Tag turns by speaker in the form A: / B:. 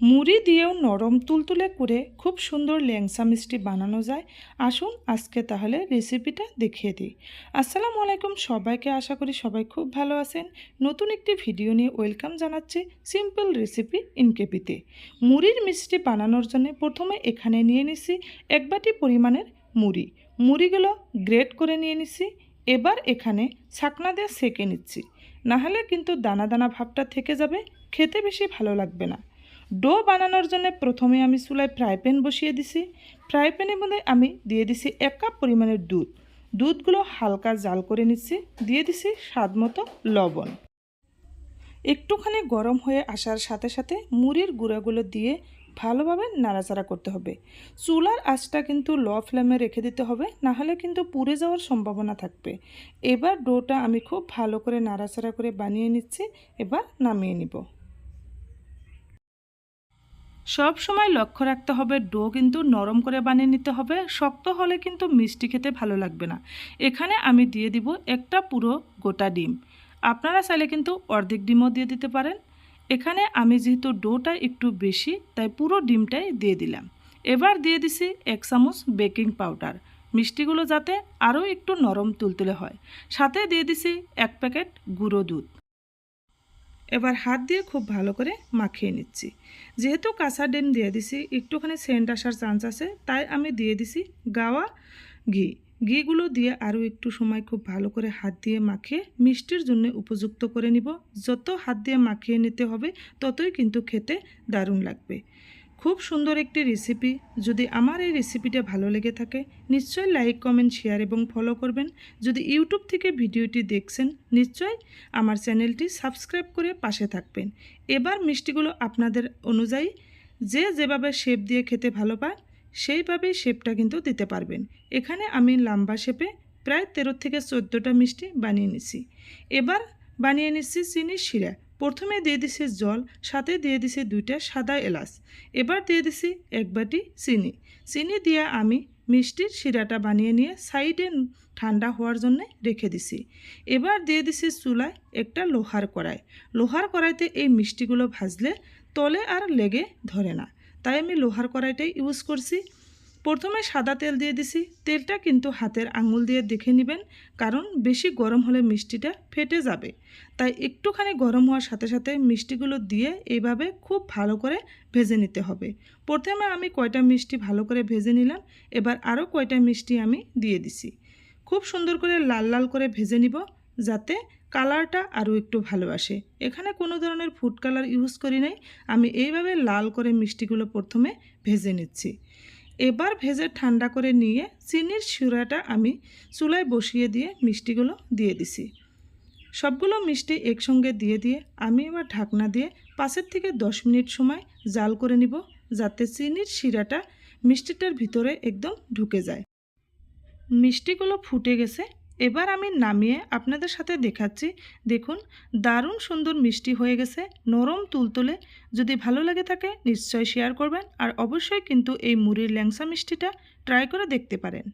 A: মুড়ি দিয়েও নরম তুলতুলে করে খুব সুন্দর ল্যাংসা মিষ্টি বানানো যায়। আসুন আজকে তাহলে রেসিপিটা দেখিয়ে দিই। আসসালামু আলাইকুম সবাইকে, আশা করি সবাই খুব ভালো আছেন। নতুন একটি ভিডিও নিয়ে ওয়েলকাম জানাচ্ছি সিম্পল রেসিপি ইনকেপিতে। মুড়ির মিষ্টি বানানোর জন্য প্রথমে এখানে নিয়ে নিছি 1 বাটি পরিমাণের মুড়িগুলো গ্রেট করে নিয়ে নিছি। এবার এখানে ছাকনা দিয়ে সেঁকে নিচ্ছি, নাহলে কিন্তু দানা দানা ভাবটা থেকে যাবে, খেতে বেশি ভালো লাগবে না। ডো বানানোর জন্য প্রথমে আমি চুলায় ফ্রাই প্যান বসিয়ে দিছি। ফ্রাই প্যানের মধ্যে আমি দিয়ে দিছি 1 কাপ পরিমাণের দুধগুলো হালকা জাল করে নিচ্ছি। দিয়ে দিছি স্বাদ মতো লবণ। একটুখানি গরম হয়ে আসার সাথে সাথে মুড়ির গুঁড়াগুলো দিয়ে ভালোভাবে নাড়াচাড়া করতে হবে। চুলার আঁচটা কিন্তু লো ফ্লেমে রেখে দিতে হবে, নাহলে কিন্তু পুড়ে যাওয়ার সম্ভাবনা থাকবে। এবার ডোটা আমি খুব ভালো করে নাড়াচাড়া করে বানিয়ে নিচ্ছি। এবার নামিয়ে নিব। সব সময় লক্ষ্য রাখতে হবে ডো কিন্তু নরম করে বানিয়ে নিতে হবে, শক্ত হলে কিন্তু মিষ্টি খেতে ভালো লাগবে না। এখানে আমি দিয়ে দিব একটা পুরো গোটা ডিম। আপনারা চাইলে কিন্তু অর্ধেক ডিমও দিয়ে দিতে পারেন। এখানে আমি যেহেতু ডোটা একটু বেশি, তাই পুরো ডিমটাই দিয়ে দিলাম। এবার দিয়ে দিছি 1 চামচ বেকিং পাউডার, মিষ্টিগুলো যাতে আরও একটু নরম তুলতুলে হয়। সাথে দিয়ে দিছি 1 প্যাকেট গুঁড়ো দুধ। এবার হাত দিয়ে খুব ভালো করে মাখিয়ে নিচ্ছি। যেহেতু কাঁচা ডিম দিয়ে দিছি, একটুখানি সেন্ট আসার চান্স আছে, তাই আমি দিয়ে দিছি গাওয়া ঘিগুলো দিয়ে আরও একটু সময় খুব ভালো করে হাত দিয়ে মাখিয়ে মিষ্টির জন্য উপযুক্ত করে নিব। যত হাত দিয়ে মাখিয়ে নিতে হবে ততই কিন্তু খেতে দারুণ লাগবে। খুব সুন্দর একটি রেসিপি। যদি আমার এই রেসিপিটা ভালো লেগে থাকে নিশ্চয়ই লাইক, কমেন্ট, শেয়ার এবং ফলো করবেন। যদি ইউটিউব থেকে ভিডিওটি দেখছেন নিশ্চয়ই আমার চ্যানেলটি সাবস্ক্রাইব করে পাশে থাকবেন। এবার মিষ্টিগুলো আপনাদের অনুযায়ী যে যেভাবে শেপ দিয়ে খেতে ভালো পায় সেইভাবেই শেপটা কিন্তু দিতে পারবেন। এখানে আমি লম্বা শেপে প্রায় 13 থেকে 14টা মিষ্টি বানিয়ে নিছি। এবার বানিয়ে নিচ্ছি চিনির শিরা। প্রথমে দিয়ে দিছি জল, সাথে দিয়ে দিছি 2টা সাদা এলাচ। এবার দিয়ে দিছি 1 বাটি চিনি দিয়ে আমি মিষ্টির শিরাটা বানিয়ে নিয়ে সাইডে ঠান্ডা হওয়ার জন্য রেখে দিছি। এবার দিয়ে দিছি চুলায় একটা লোহার কড়াইতে এই মিষ্টিগুলো ভাজলে তলে আর লেগে ধরে না, তাই আমি লোহার কড়াইটাই ইউজ করছি। প্রথমে সাদা তেল দিয়ে দিছি। তেলটা কিন্তু হাতের আঙুল দিয়ে দেখে নেবেন, কারণ বেশি গরম হলে মিষ্টিটা ফেটে যাবে। তাই একটুখানি গরম হওয়ার সাথে সাথে মিষ্টিগুলো দিয়ে এইভাবে খুব ভালো করে ভেজে নিতে হবে। প্রথমে আমি কয়টা মিষ্টি ভালো করে ভেজে নিলাম, এবার আরও কয়টা মিষ্টি আমি দিয়ে দিছি। খুব সুন্দর করে লাল লাল করে ভেজে নিব, যাতে কালারটা আরও একটু ভালো আসে। এখানে কোনো ধরনের ফুড কালার ইউজ করি নাই, আমি এইভাবে লাল করে মিষ্টিগুলো প্রথমে ভেজে নিচ্ছি। এবার ভেজে ঠান্ডা করে নিয়ে চিনির শিরাটা আমি চুলায় বসিয়ে দিয়ে মিষ্টিগুলো দিয়ে দিছি। সবগুলো মিষ্টি একসঙ্গে দিয়ে আমি এবার ঢাকনা দিয়ে 5 থেকে 10 মিনিট সময় জাল করে নিব, যাতে চিনির শিরাটা মিষ্টিটার ভিতরে একদম ঢুকে যায়। মিষ্টিগুলো ফুটে গেছে। এবার আমি নামিয়ে আপনাদের সাথে দেখাচ্ছি। দেখুন, দারুণ সুন্দর মিষ্টি হয়ে গেছে, নরম তুলতুলে। যদি ভালো লাগে থাকে নিশ্চয়ই শেয়ার করবেন, আর অবশ্যই কিন্তু এই মুড়ির ল্যাংসা মিষ্টিটা ট্রাই করে দেখতে পারেন।